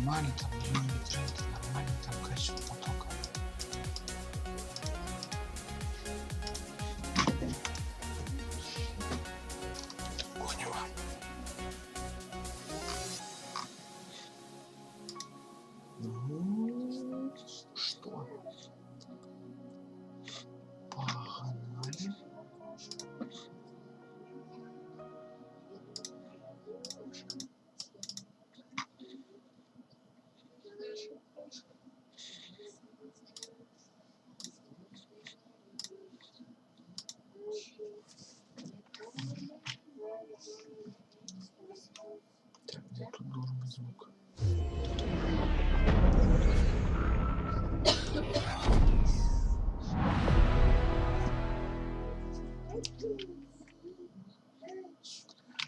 нормально, там нормально, там качество потока. Поняла. Ну что? Погнали. Так, где тут должен быть звук?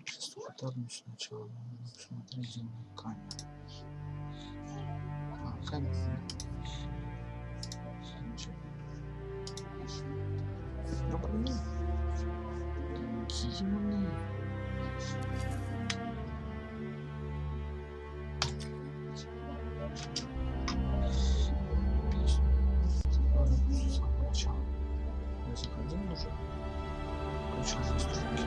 Сейчас попробуем сначала. Надо посмотреть, где моя камера. Камера. Гимны. Я заходил уже. Включил настройки.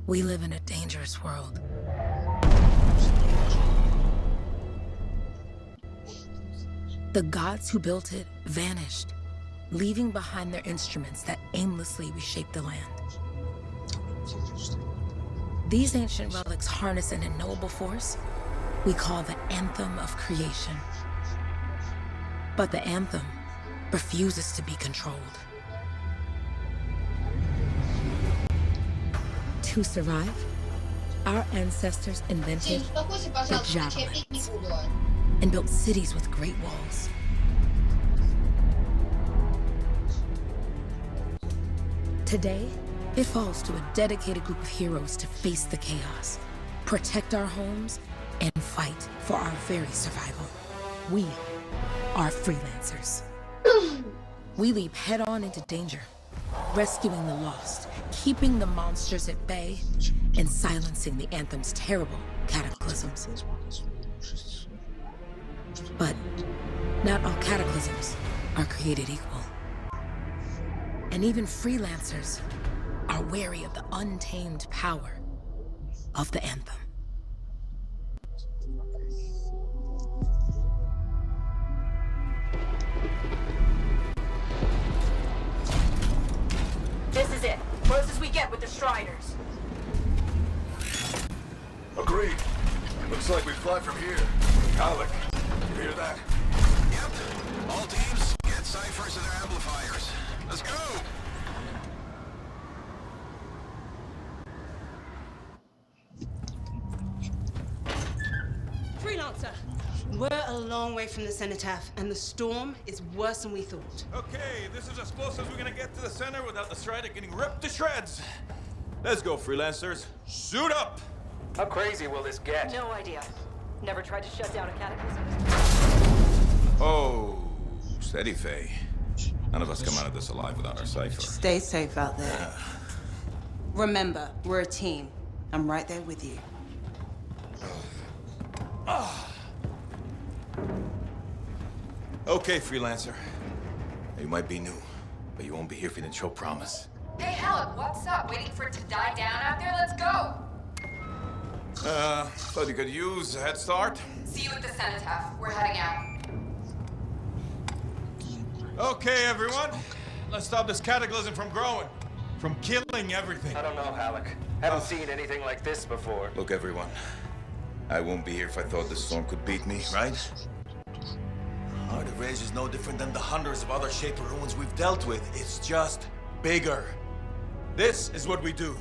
We live in a dangerous world. The gods who built it vanished, leaving behind their instruments that aimlessly reshape the land. These ancient relics harness an unknowable force we call the anthem of creation. But the anthem refuses to be controlled. To survive, our ancestors invented the javelins and built cities with great walls. Today, it falls to a dedicated group of heroes to face the chaos, protect our homes, and fight for our very survival. We are freelancers. We leap head-on into danger, rescuing the lost, keeping the monsters at bay, and silencing the Anthem's terrible cataclysms. But not all cataclysms are created equal. And even freelancers are wary of the untamed power of the Anthem. This is it. Close as we get with the Striders. Agreed. Looks like we fly from here. Alec, you hear that? Yep. All teams, get ciphers to their amplifiers. Let's go! Freelancer, we're a long way from the cenotaph, and the storm is worse than we thought. Okay, this is as close as we're gonna get to the center without the Strider getting ripped to shreds. Let's go, freelancers. Suit up! How crazy will this get? No idea. Never tried to shut down a cataclysm. Oh, steady, Faye. None of us come out of this alive without our cipher. Stay safe out there. Remember, we're a team. I'm right there with you. Okay, freelancer. You might be new, but you won't be here if you didn't show promise. Hey, Alec, what's up? Waiting for it to die down out there? Let's go! Thought you could use a head start. See you at the cenotaph. We're heading out. Okay, everyone. Let's stop this cataclysm from growing. From killing everything. I don't know, Alec. Haven't seen anything like this before. Look, everyone. I won't be here if I thought this storm could beat me, right? Oh, the Rage is no different than the hundreds of other Shaper ruins we've dealt with. It's just bigger. This is what we do.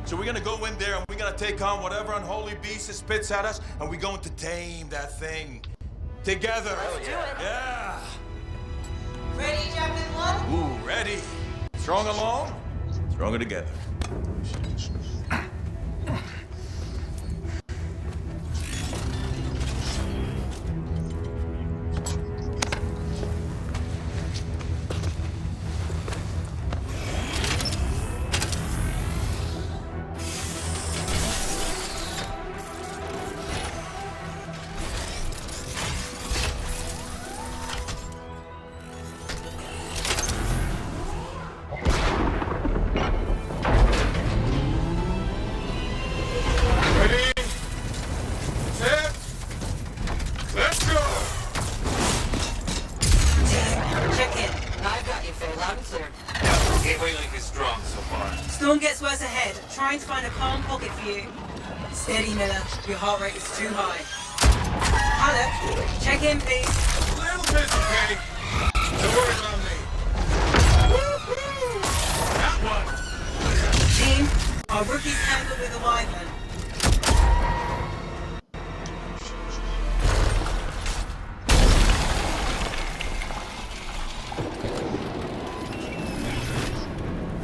So we're gonna go in there and we're gonna take on whatever unholy beast it spits at us, and we're going to tame that thing. Together. Let's do it. Yeah. Ready, Javelin 1? Ooh, ready. Strong alone, stronger together. Storm gets worse ahead. Trying to find a calm pocket for you. Steady, Miller. Your heart rate is too high. Alec, check in, please. A little busy, Penny. Don't worry about me. Woo-hoo! That one. Team, our rookies handled with a wyvern.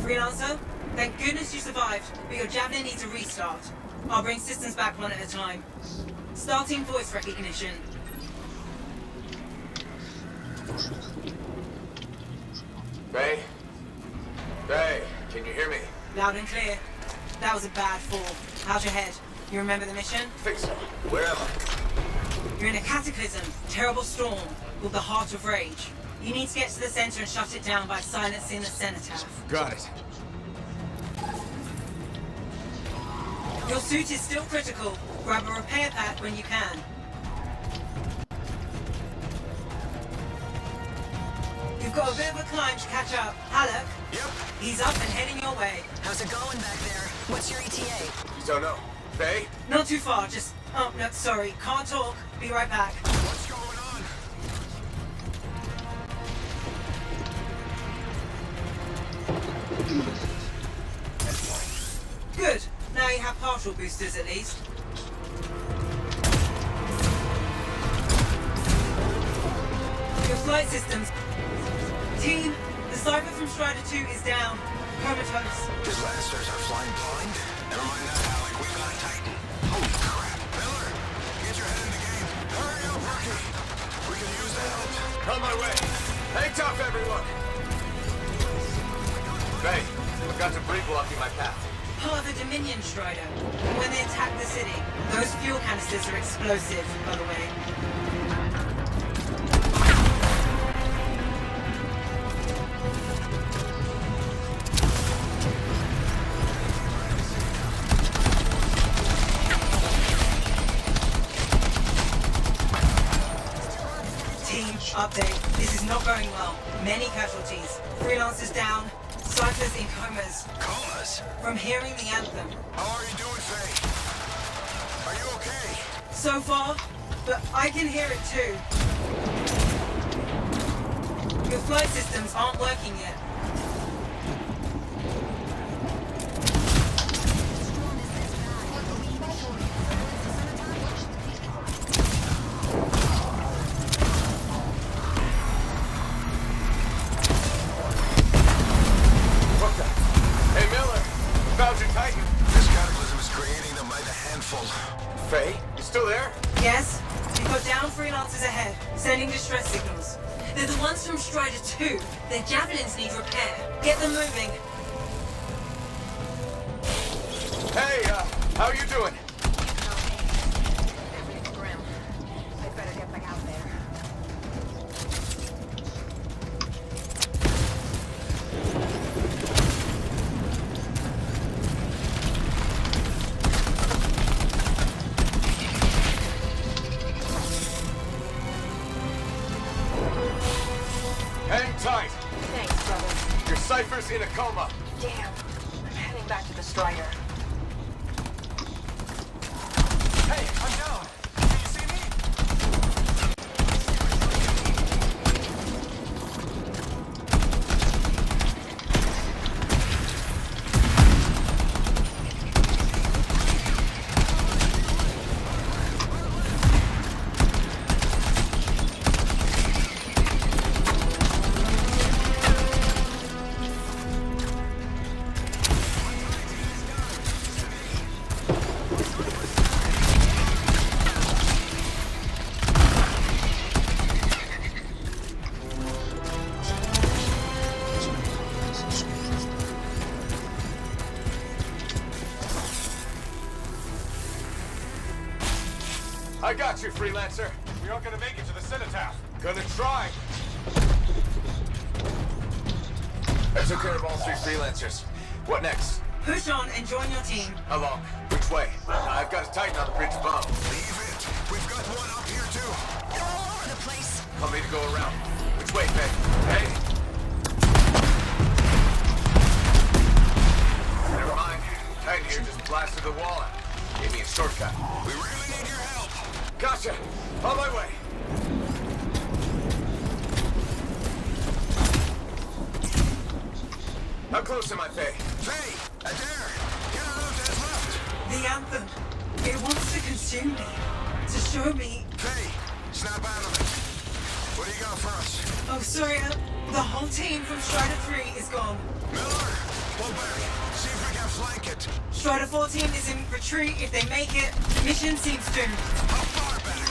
Freelancer, thank goodness you survived, but your Javelin needs a restart. I'll bring systems back one at a time. Starting voice recognition. Ray? Ray, can you hear me? Loud and clear. That was a bad fall. How's your head? You remember the mission? Think so. Where am I? You're in a cataclysm, terrible storm, called the Heart of Rage. You need to get to the center and shut it down by silencing the cenotaph. Got it. Your suit is still critical. Grab a repair pack when you can. You've got a bit of a climb to catch up. Alec? Yep. He's up and heading your way. How's it going back there? What's your ETA? You don't know. Faye? Not too far, just... Oh, no, sorry. Can't talk. Be right back. What's going on? Good. Now you have partial boosters at least. Your flight systems. Team, the Cypher from Strider 2 is down. Comatose. Disasters are flying blind? Never mind that, Alec. We've got a Titan. Holy crap. Miller, get your head in the game. Hurry up, rookie. We can use the help. On my way. Hang tough, everyone. Faye, I've got debris blocking my path. Part of the Dominion Strider. And when they attack the city, those fuel canisters are explosive, by the way. Team, update. This is not going well. Many casualties. Freelancers down. Cyphers in comas. Comas? From hearing the anthem. How are you doing, Faye? Are you okay? So far, but I can hear it too. Your flight systems aren't working yet. What the? Hey, Miller. Found your Titan. This cataclysm is creating them by the handful. Faye, you still there? Yes? You've got down freelancers ahead, sending distress signals. They're the ones from Strider 2. Their javelins need repair. Get them moving. Hey, how you doing? Everything's grim. I'd better get back out there. Hang tight. Thanks, brother. Your Cypher's in a coma. Damn. I'm heading back to the Strider. Hey, I'm down. Can you see me? I got you, freelancer. We aren't gonna make it to the cenotaph. Gonna try. I took care of all 3 freelancers. What next? Push on and join your team. How long? Which way? I've got a Titan on the bridge above. Leave it. We've got one up here too. You're all over the place. I'll need to go around. Which way, Faye? Hey? Never mind. Titan here just blasted the wall out. Gave me a shortcut. We really need your help. Gotcha. On my way. How close am I, Faye? Faye, Adair, get out of dead left. The anthem. It wants to consume me. To show me. Faye, snap out of it. What do you got for us? Oh, sorry. The whole team from Strider 3 is gone. Miller, pull back. See if we can flank it. Strider 14 is in retreat. If they make it, mission seems doomed. How far back?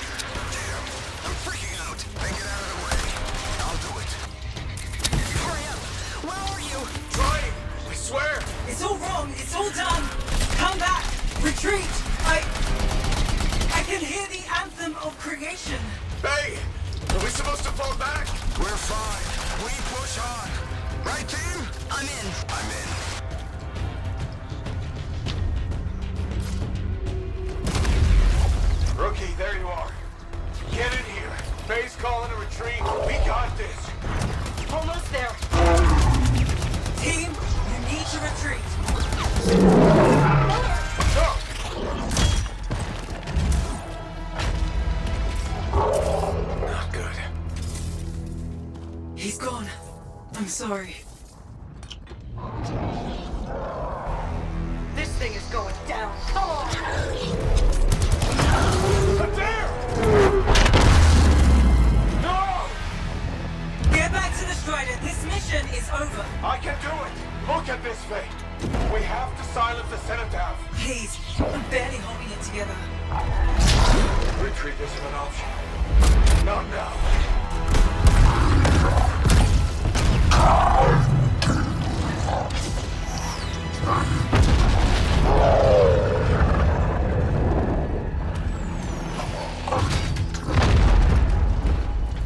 Damn, I'm freaking out. Then get out of the way. I'll do it. Hurry up. Where are you? Trying! I swear! It's all wrong. It's all done. Come back. Retreat. I can hear the anthem of creation. Faye! Are we supposed to fall back? We're fine. We push on. Right, team? I'm in. I'm in. Rookie, there you are. Get in here. Faye's calling a retreat. We got this. Almost there. Team, you need to retreat. Go! Not good. He's gone. I'm sorry. This thing is going down. Come on! Adair! No! Get back to the Strider. This mission is over. I can do it! Look at this, Faye! We have to silence the cenotaph. Please, I'm barely holding it together. Retreat isn't an option. Not now.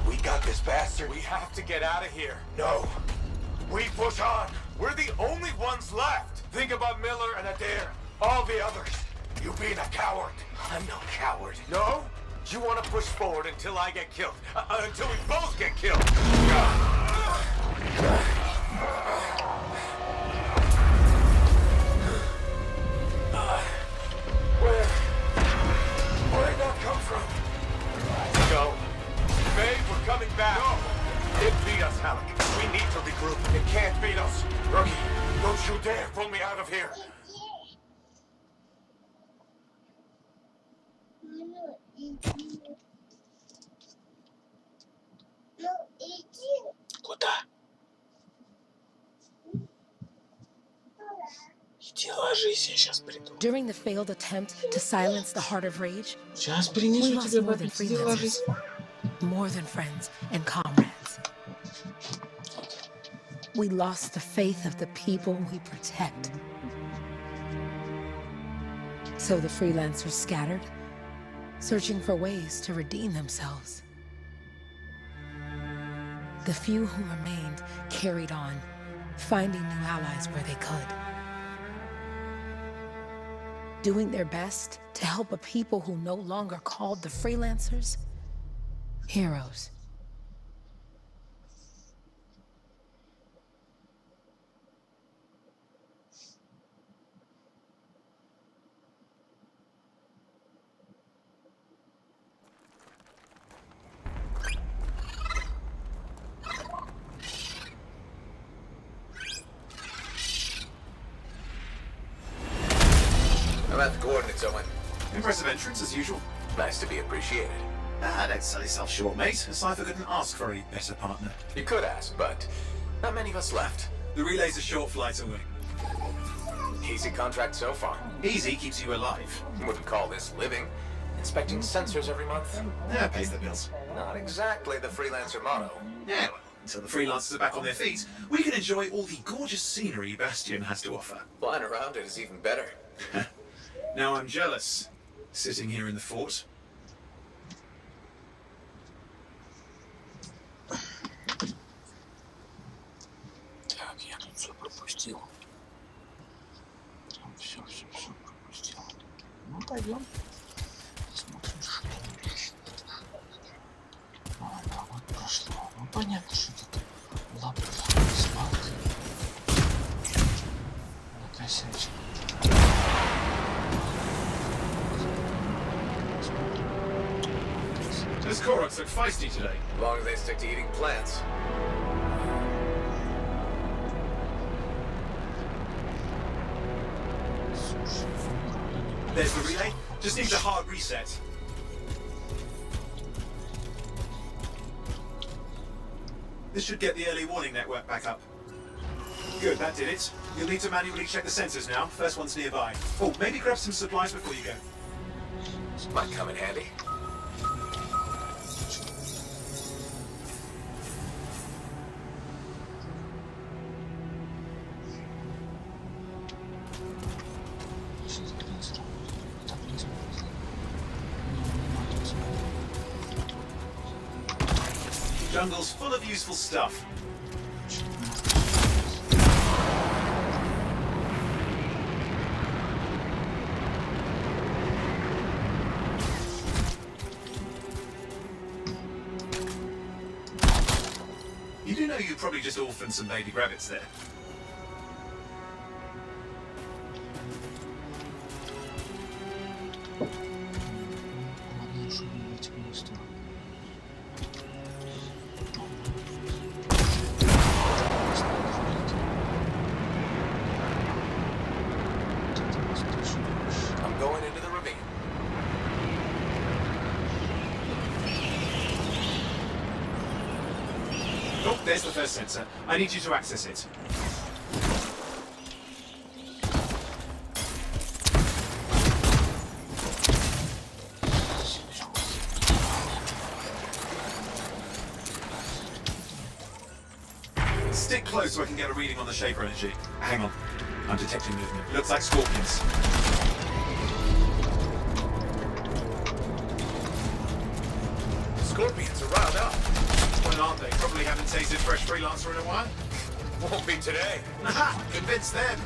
We got this, bastard. We have to get out of here. No. We push on. We're the only ones left. Think about Miller and Adair. All the others. You being a coward. I'm no coward. No? You want to push forward until I get killed. Until we both get killed. Where'd that come from? Go. Faye, we're coming back. No. It beat us, Halleck. We need to regroup. It can't beat us. Rookie, don't you dare pull me out of here. Куда? Иди ложись, я сейчас приду. During the failed attempt to silence the heart of rage, Сейчас we принесу lost тебе more than попить. Иди ложись. freelancers, more than friends and comrades. We lost the faith of the people we protect. So the freelancers scattered, searching for ways to redeem themselves. The few who remained carried on, finding new allies where they could. Doing their best to help a people who no longer called the freelancers heroes. I'm at the coordinates, Owen. Impressive entrance, as usual. Nice to be appreciated. Don't sell yourself short, mate. A cipher couldn't ask for a better partner. You could ask, but not many of us left. The relay's a short flight away. Easy contract so far. Easy keeps you alive. Wouldn't call this living. Inspecting sensors every month. Yeah, pays the bills. Not exactly the freelancer motto. Yeah, well, until the freelancers are back on their feet, we can enjoy all the gorgeous scenery Bastion has to offer. Flying around it is even better. Now I'm jealous, sitting here in the fort. понятно, что тут лапы с палкой. Накосячил. Those Koroks look feisty today. As long as they stick to eating plants. There's the relay. Just needs a hard reset. This should get the early warning network back up. Good, that did it. You'll need to manually check the sensors now. First one's nearby. Oh, maybe grab some supplies before you go. Might come in handy. Jungle's full of useful stuff. You do know you probably just orphaned some baby rabbits there. I'm going into the ravine. Oh, there's the first sensor. I need you to access it. Stick close so I can get a reading on the shaper energy. Hang on. I'm detecting movement. Looks like scorpions. Scorpions are riled up. Well, aren't they? Probably haven't tasted fresh freelancer in a while. Won't be today. Aha! Convince them.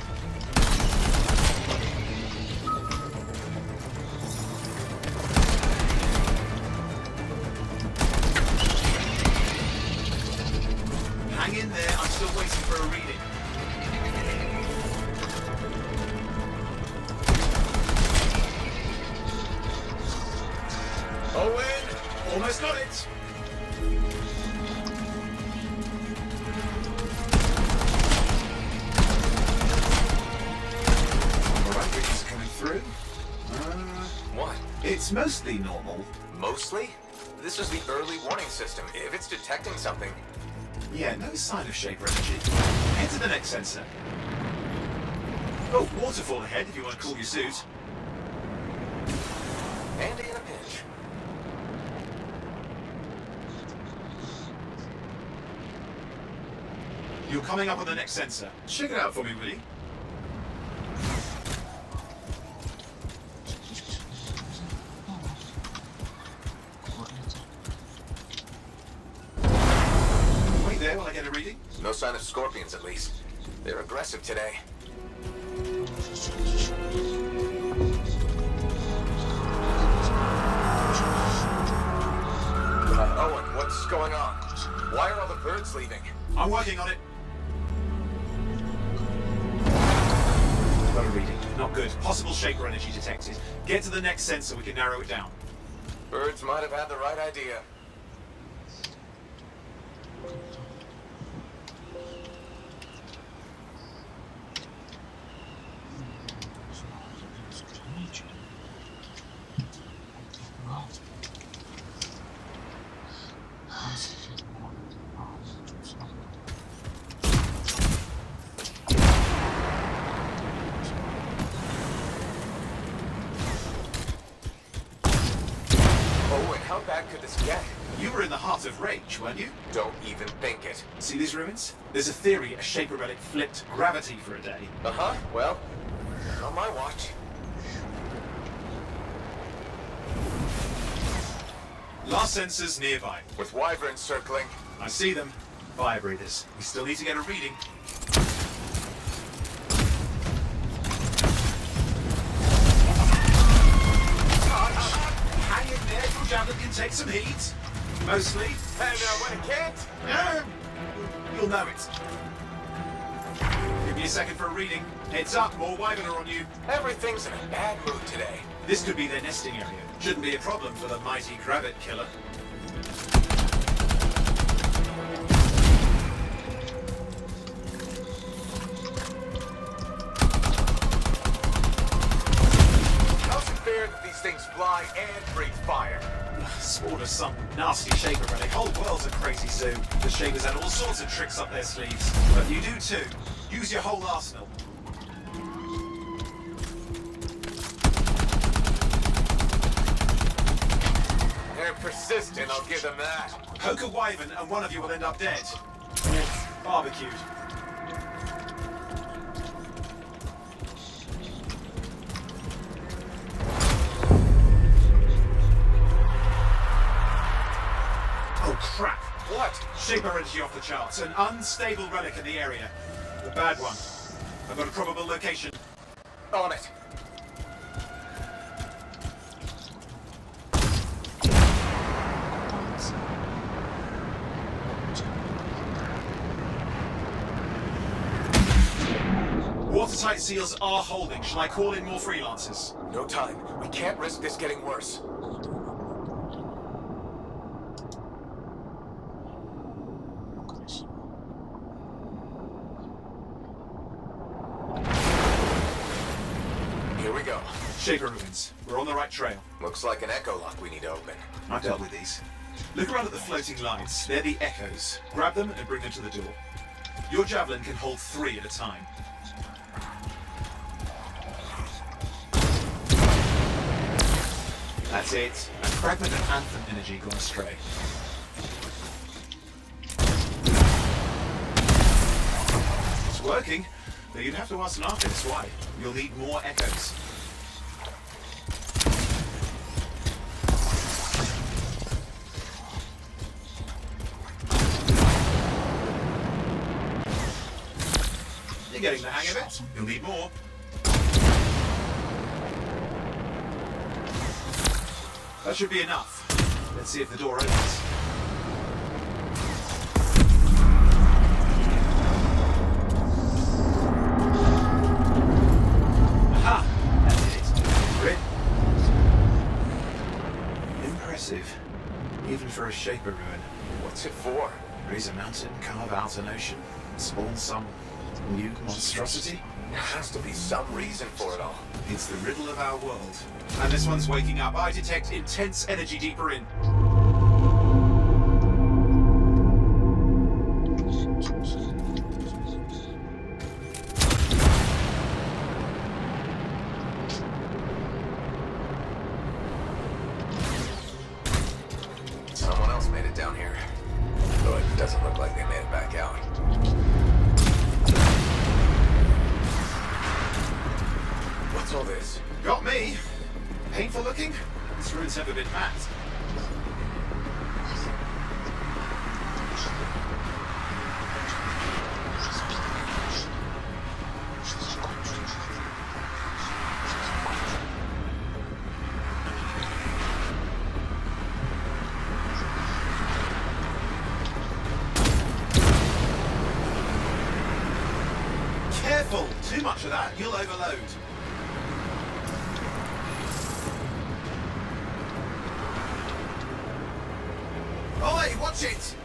Hang in there. I'm still waiting for a reading. Owen! Almost got it. Alright, readings are coming through. What? It's mostly normal. Mostly? This is the early warning system. If it's detecting something... Yeah, no sign of shaper energy. Head to the next sensor. Oh, waterfall ahead if you want to cool your suit. Handy in a pinch. You're coming up on the next sensor. Check it out for me, will you? Wait there while I get a reading. No sign of scorpions, at least. They're aggressive today. Owen, what's going on? Why are all the birds leaving? I'm working on it. Got a reading. Not good. Possible shaper energy detected. Get to the next sensor, we can narrow it down. Birds might have had the right idea. How bad could this get? You were in the heart of rage, weren't you? Don't even think it. See these ruins? There's a theory a shaper relic flipped gravity for a day. Uh-huh, well, on my watch. Last sensors nearby. With wyverns circling. I see them. Fire breathers. We still need to get a reading. Hang in there, your javelin can take some heat. Mostly. And when it can't, You'll know it. Give me a second for a reading. Heads up, more Wyvern are on you. everything's in a bad mood today. This could be their nesting area. Shouldn't be a problem for the mighty Grabbit killer. How's it fair that these things fly and breathe fire? Spawned of some nasty Shaper relic. Whole world's a crazy zoo. The Shapers had all sorts of tricks up their sleeves. But you do too. Use your whole arsenal. They're persistent, I'll give them that. Poke a Wyvern and one of you will end up dead. Barbecued. Oh crap! What? Shaper energy off the charts. An unstable relic in the area. The bad one. I've got a probable location. On it. Watertight seals are holding. Shall I call in more freelancers? No time. We can't risk this getting worse. Here we go. Shaper ruins. We're on the right trail. Looks like an echo lock we need to open. I've dealt with these. Look around at the floating lights. They're the echoes. Grab them and bring them to the door. Your javelin can hold 3 at a time. That's it. A fragment of Anthem energy gone astray. It's working, but you'd have to ask an artist why. You'll need more echoes. You're getting the hang of it. You'll need more. That should be enough. Let's see if the door opens. Aha! That's it. Grit. Impressive. Even for a Shaper ruin. What's it for? Raise a mountain, carve out an ocean, spawn some new monstrosity. There has to be some reason for it all. It's the riddle of our world. And this one's waking up. I detect intense energy deeper in. Someone else made it down here. Though it doesn't look like they made it back out. What's all this? Got me. Painful looking? This ruin's never been mapped. Careful! Too much of that, you'll overload. Oi, watch it!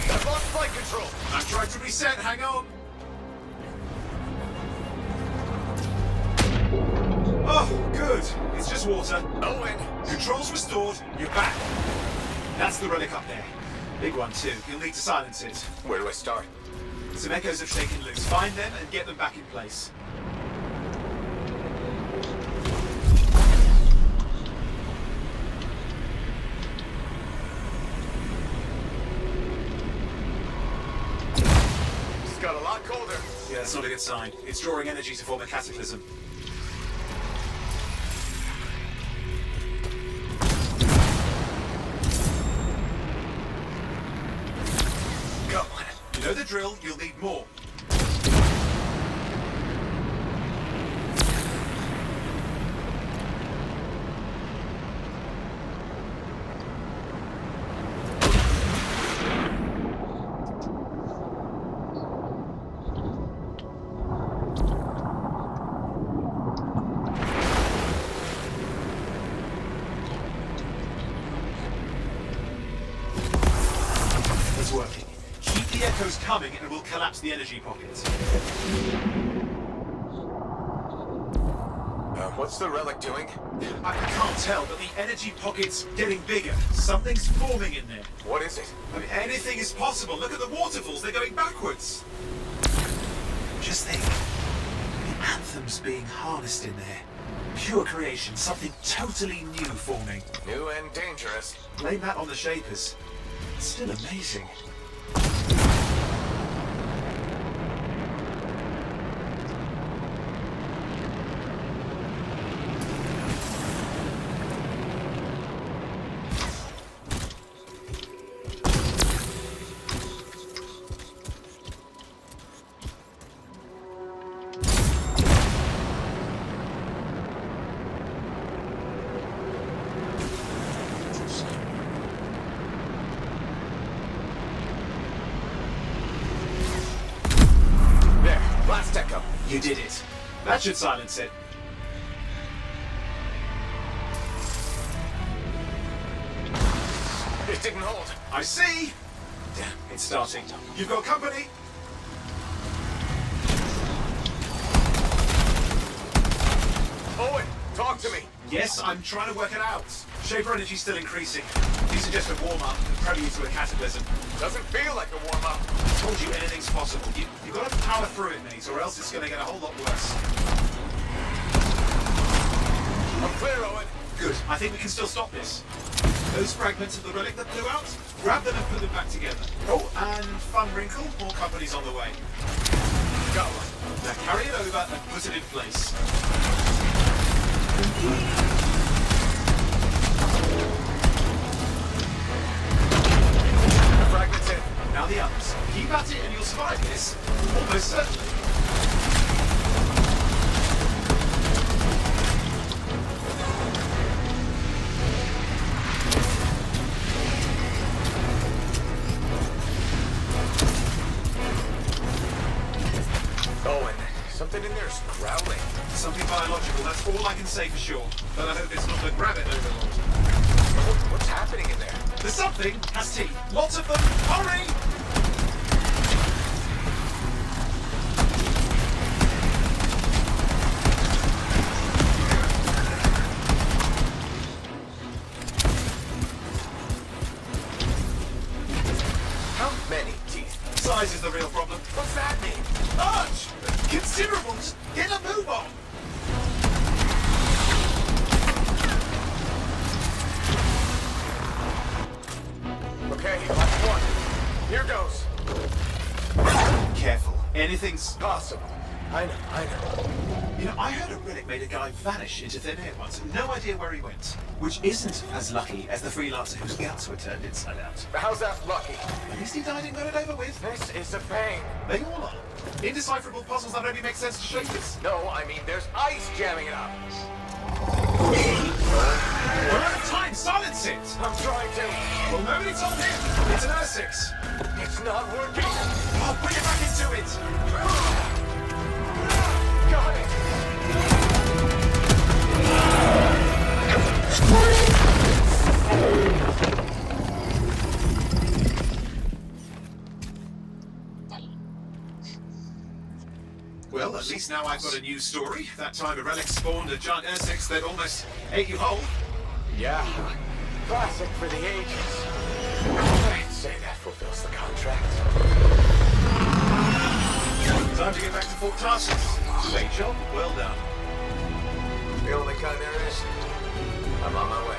I've lost flight control! I'm trying to reset, hang on! Oh, good. It's just water. No win. Controls restored, you're back. That's the relic up there. Big one too. You'll need to silence it. Where do I start? Some echoes have shaken loose. Find them and get them back in place. It's got a lot colder. Yeah, that's not a good sign. It's drawing energy to form a cataclysm. Go. You know the drill, you'll need more. Working. Keep the echoes coming and we'll collapse the energy pockets. What's the relic doing? I can't tell, but the energy pocket's getting bigger. Something's forming in there. What is it? I mean, anything is possible. Look at the waterfalls, they're going backwards. Just think, the anthem's being harnessed in there. Pure creation, something totally new forming. New and dangerous. Blame that on the shapers. It's still amazing. Last echo. You did it. That should silence it. It didn't hold. I see! Damn, it's starting. You've got company! Owen, talk to me. Yes, I'm trying to work it out. Shaper energy's still increasing. These are just a warm-up, prelude to a cataclysm. Doesn't feel like a warm-up. I told you anything's possible. You've got to power through it, mate, or else it's going to get a whole lot worse. I'm clear, Owen. Good. I think we can still stop this. Those fragments of the relic that blew out, grab them and put them back together. Oh, and fun wrinkle, more company's on the way. Go. Now carry it over and put it in place. The fragment's in. Now the others. Keep at it and you'll survive this. Almost certainly. Owen, something in there's growling. Something biological, that's all I can say for sure. But I hope it's not the gravit overlord. What's happening in there? The something has teeth. Lots of them. Hurry! How many teeth? Size is the real problem. What's that mean? Large! Considerable! Get a move on! Okay, last one. Here goes. Careful. Anything's Possible. I know. You know, I heard a relic made a guy vanish into thin air once. No idea where he went. Which isn't as lucky as the freelancer whose guts were turned inside out. How's that lucky? At least he died and got it over with. This is a pain. They all are. Indecipherable puzzles that only make sense to shapers. No, I mean there's ice jamming it up. We're out of time. Silence it! I'm trying to. Well, nobody told him. It's an R6. It's not working. I'll put it back into it. Got it. Well, at least now I've got a new story. That time a relic spawned a giant R6 that almost ate you whole. Yeah. Classic for the ages. I'd say that fulfills the contract. Time to get back to Fort Tarsus. Great job, well done. The only kind there is. I'm on my way.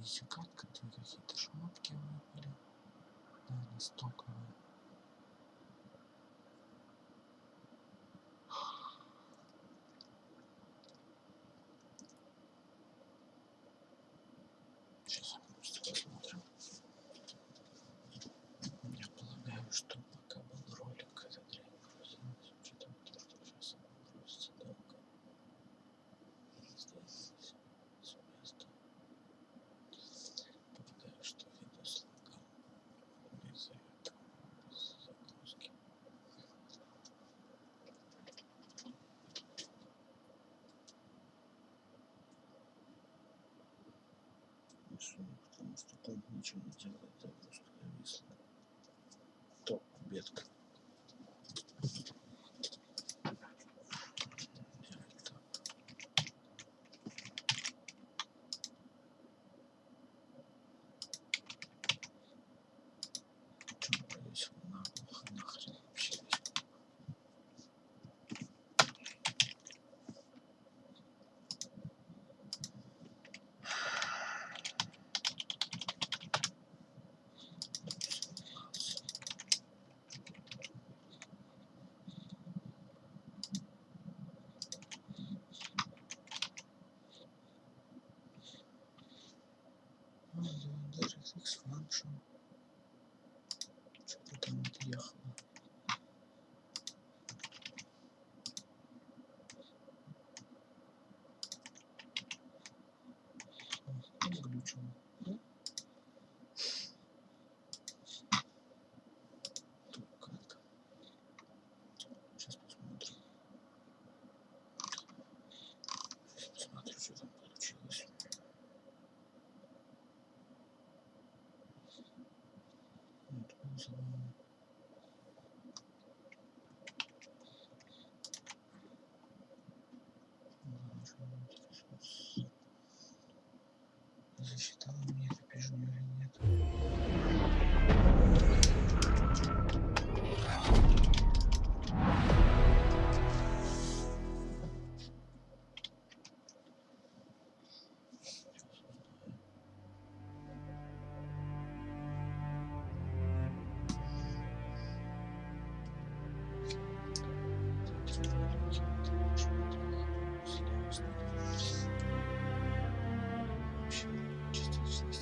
пересекать, которые какие-то шмотки выпали. Наверное, стоковые. Сейчас мы просто посмотрим. Я полагаю, что пока был ролик, эта дрянь грузилась, с учетом того, что сейчас она грузится долго. Здесь с места. Полагаю, что видос лагал из-за этого, из-за загрузки. Потому что комп ничего не делает, загрузка зависла. Топ, бедка. Делать так. Чем повесил наглухо, нахрен вообще весь. DirectX function. Что-то там отъехало. Заглючило. Только это. Сейчас посмотрим. Сейчас посмотрю, что там получилось. Вот, вызываем. Засчитала мне эту пижню или нет? Вообще частично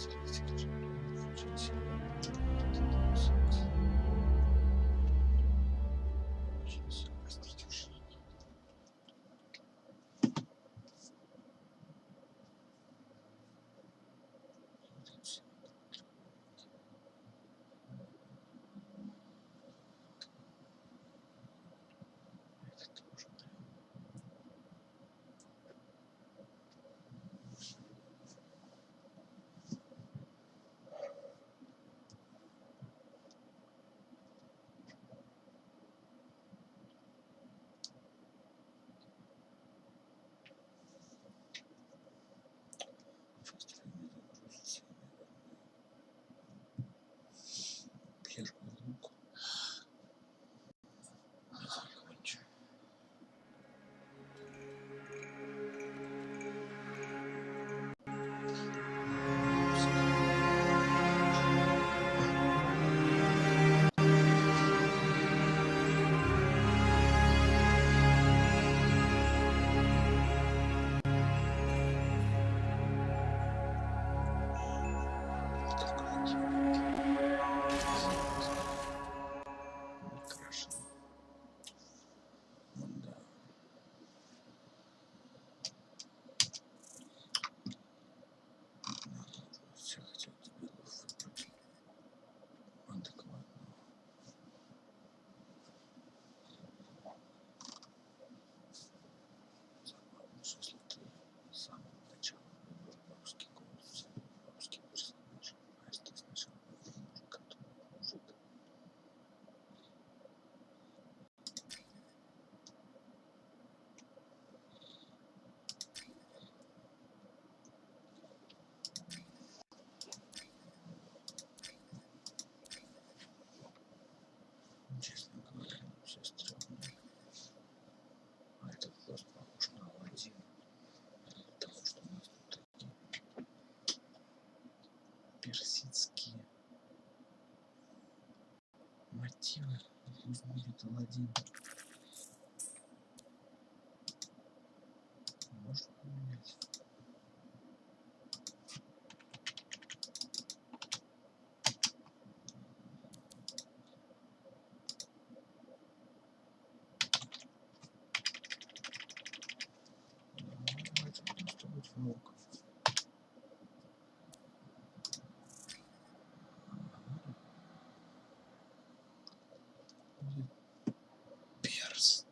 Пусть будет Аладдин. Можно поменять. Давайте просто быть внук. Перс.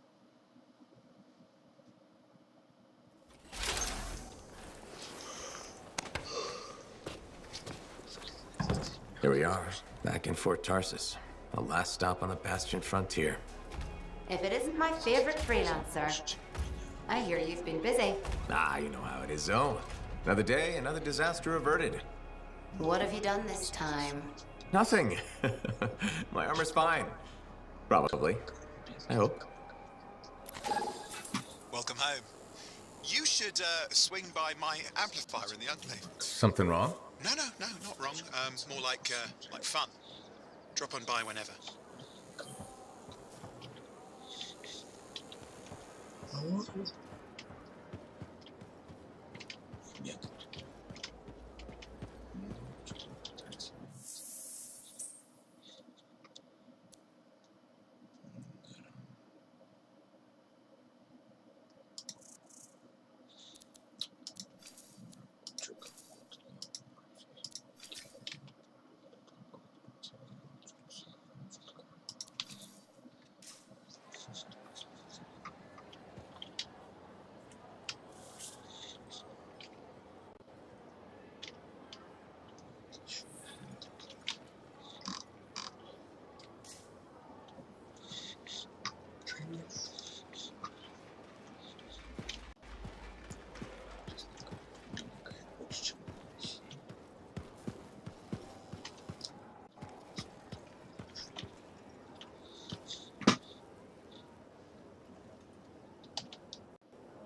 Here we are, back in Fort Tarsus. The last stop on the Bastion frontier. If it isn't my favorite freelancer. I hear you've been busy. Ah, you know how it is, Zoe. Another day, another disaster averted. What have you done this time? Nothing. My armor's fine. Probably. I hope. Welcome home. You should swing by my amplifier in the enclave. Something wrong? No, not wrong. More like fun. Drop on by whenever.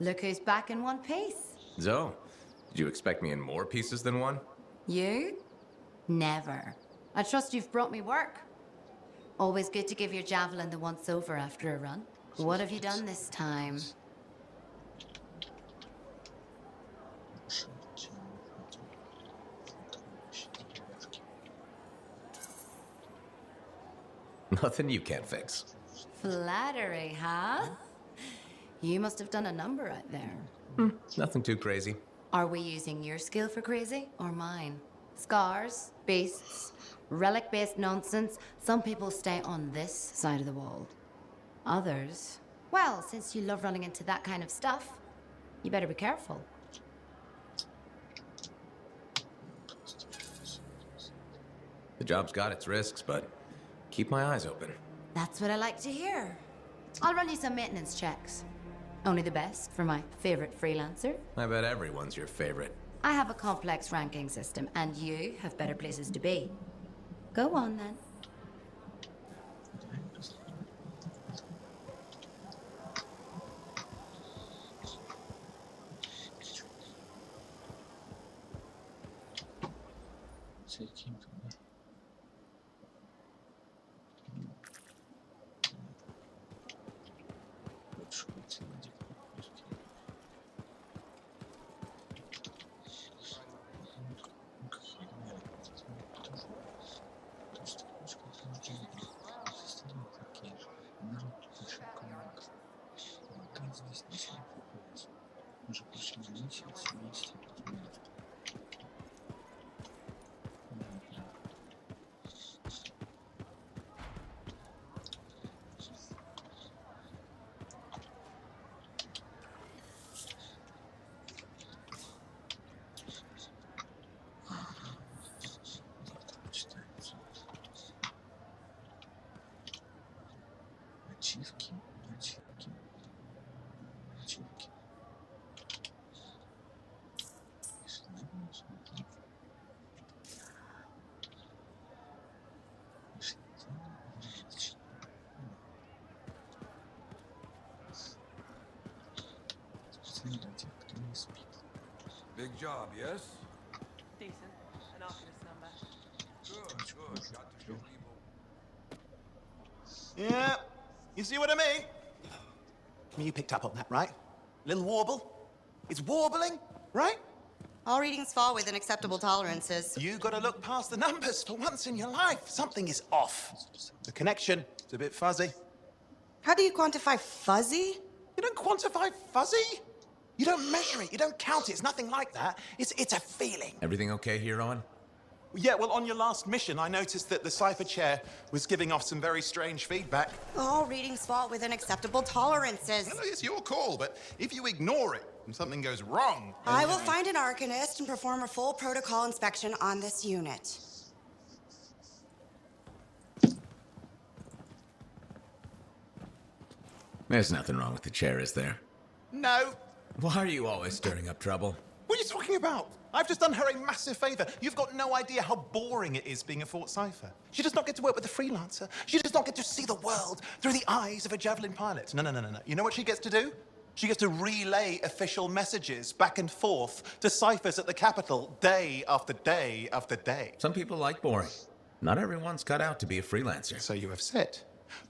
Look who's back in one piece. Zoe, did you expect me in more pieces than one? You? Never. I trust you've brought me work. Always good to give your javelin the once-over after a run. What have you done this time? Nothing you can't fix. Flattery, huh? You must have done a number out there. Nothing too crazy. Are we using your skill for crazy or mine? Scars, beasts, relic-based nonsense. Some people stay on this side of the wall. Others, well, since you love running into that kind of stuff, you better be careful. The job's got its risks, but keep my eyes open. That's what I like to hear. I'll run you some maintenance checks. Only the best for my favorite freelancer. I bet everyone's your favorite. I have a complex ranking system, and you have better places to be. Go on, then. Big job, yes? Decent. An arcanist number. Good. Got to show people. Yeah, you see what I mean? You picked up on that, right? Little warble? It's warbling, right? All readings fall within acceptable tolerances. You gotta look past the numbers for once in your life. Something is off. The connection is a bit fuzzy. How do you quantify fuzzy? You don't quantify fuzzy? You don't measure it, you don't count it, it's nothing like that. It's a feeling. Everything okay here, Owen? Yeah, well, on your last mission, I noticed that the cipher chair was giving off some very strange feedback. All readings fall within acceptable tolerances. No, it's your call, but if you ignore it and something goes wrong... I will find an arcanist and perform a full protocol inspection on this unit. There's nothing wrong with the chair, is there? No. Why are you always stirring up trouble? What are you talking about? I've just done her a massive favor. You've got no idea how boring it is being a Fort Cipher. She does not get to work with a freelancer. She does not get to see the world through the eyes of a javelin pilot. No. You know what she gets to do? She gets to relay official messages back and forth to ciphers at the Capitol day after day after day. Some people like boring. Not everyone's cut out to be a freelancer. So you have said.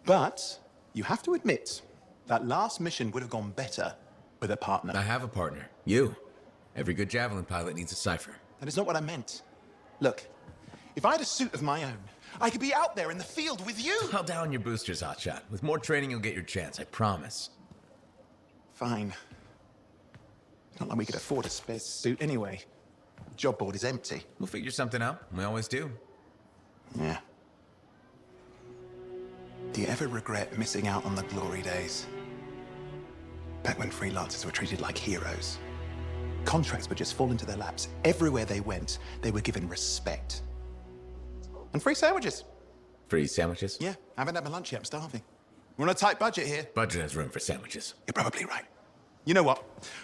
But you have to admit, that last mission would have gone better with a partner. I have a partner. You. Every good javelin pilot needs a cipher. That is not what I meant. Look, if I had a suit of my own, I could be out there in the field with you. I'll down your boosters, hotshot. With more training, you'll get your chance, I promise. Fine. Not like we could afford a spare suit anyway. Job board is empty. We'll figure something out. We always do. Yeah. Do you ever regret missing out on the glory days? Back when freelancers were treated like heroes. Contracts would just fall into their laps. Everywhere they went, they were given respect. And free sandwiches. Free sandwiches? Yeah, I haven't had my lunch yet, I'm starving. We're on a tight budget here. Budget has room for sandwiches. You're probably right. You know what?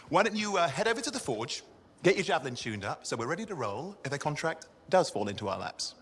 Why don't you head over to the forge, get your javelin tuned up, so we're ready to roll if a contract does fall into our laps.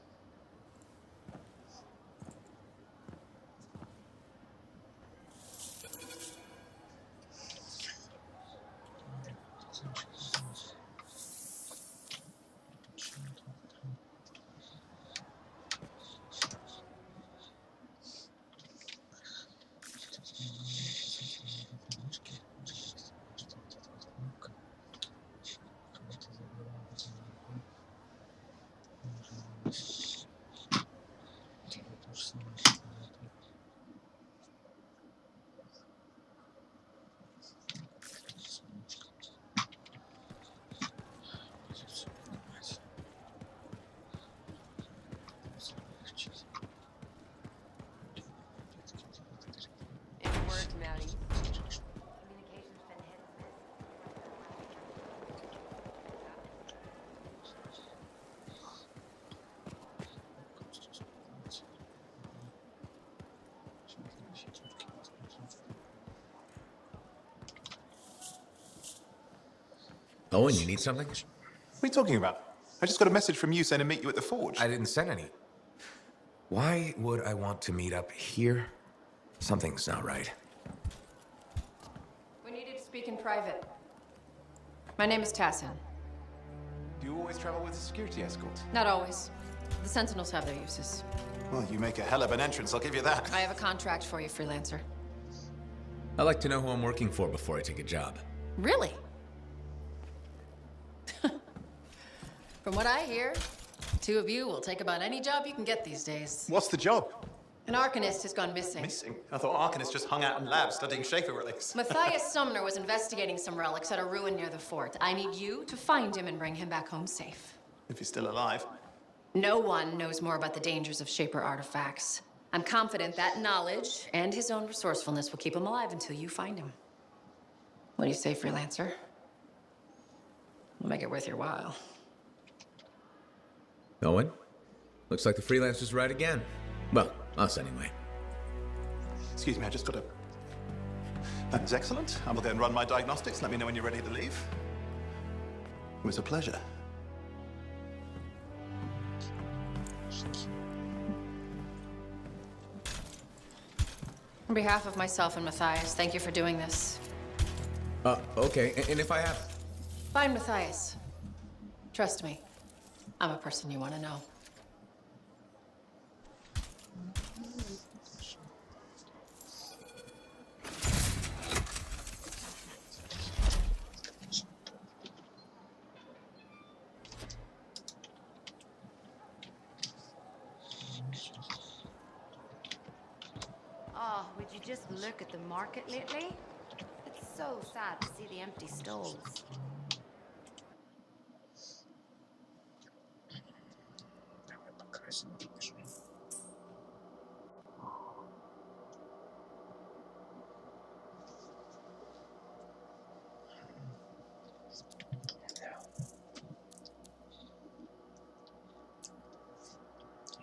Owen, you need something? What are you talking about? I just got a message from you saying to meet you at the forge. I didn't send any. Why would I want to meet up here? Something's not right. We needed to speak in private. My name is Tassin. Do you always travel with a security escort? Not always. The Sentinels have their uses. Well, you make a hell of an entrance, I'll give you that. I have a contract for you, freelancer. I like to know who I'm working for before I take a job. Really? From what I hear, the two of you will take about any job you can get these days. What's the job? An arcanist has gone missing. Missing? I thought arcanists just hung out in labs studying Schaefer relics. Matthias Sumner was investigating some relics at a ruin near the fort. I need you to find him and bring him back home safe. If he's still alive. No one knows more about the dangers of Shaper artifacts. I'm confident that knowledge and his own resourcefulness will keep him alive until you find him. What do you say, freelancer? We'll make it worth your while. Owen? Looks like the freelancer's right again. Well, us anyway. Excuse me, I just got a... That is excellent. I will go and run my diagnostics. Let me know when you're ready to leave. It was a pleasure. On behalf of myself and Matthias, thank you for doing this. Okay. And if I have... Find Matthias. Trust me. I'm a person you want to know. just look at the market lately? It's so sad to see the empty stalls. Давай покрасим, покажи.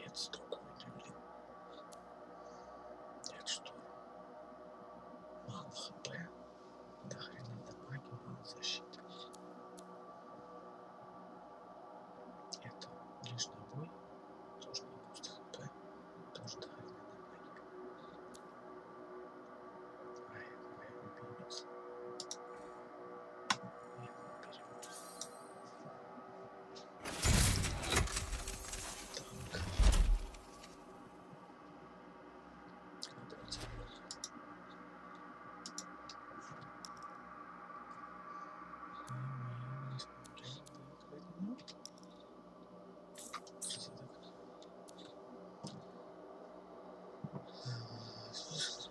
Это столько выделили. Это что? Мало хп. До хрена дамаги, мало защиты. Это ближний бой. Тоже не пусть хп. Тоже до хрена дамаги. А это моя любимица.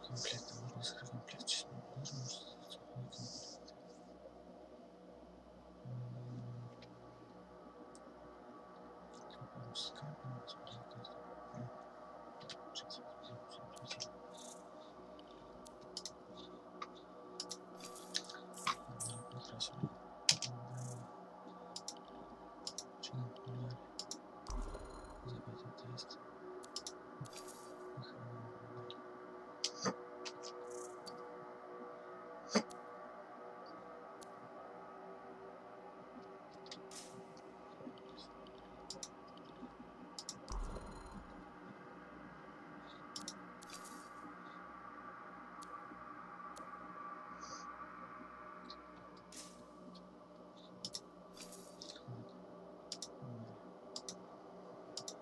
Комплектно можно сказать, комплект честно.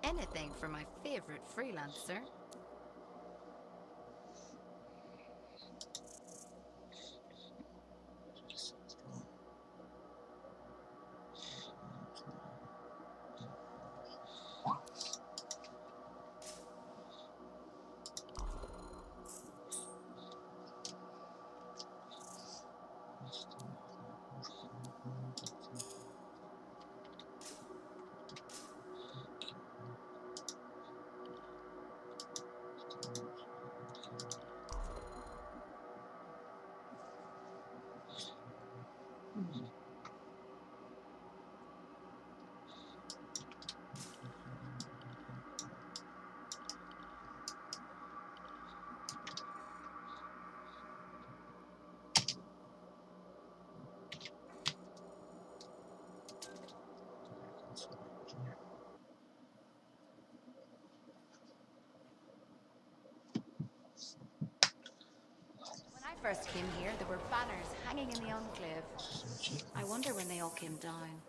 Anything for my favorite freelancer. First came here, there were banners hanging in the enclave. I wonder when they all came down.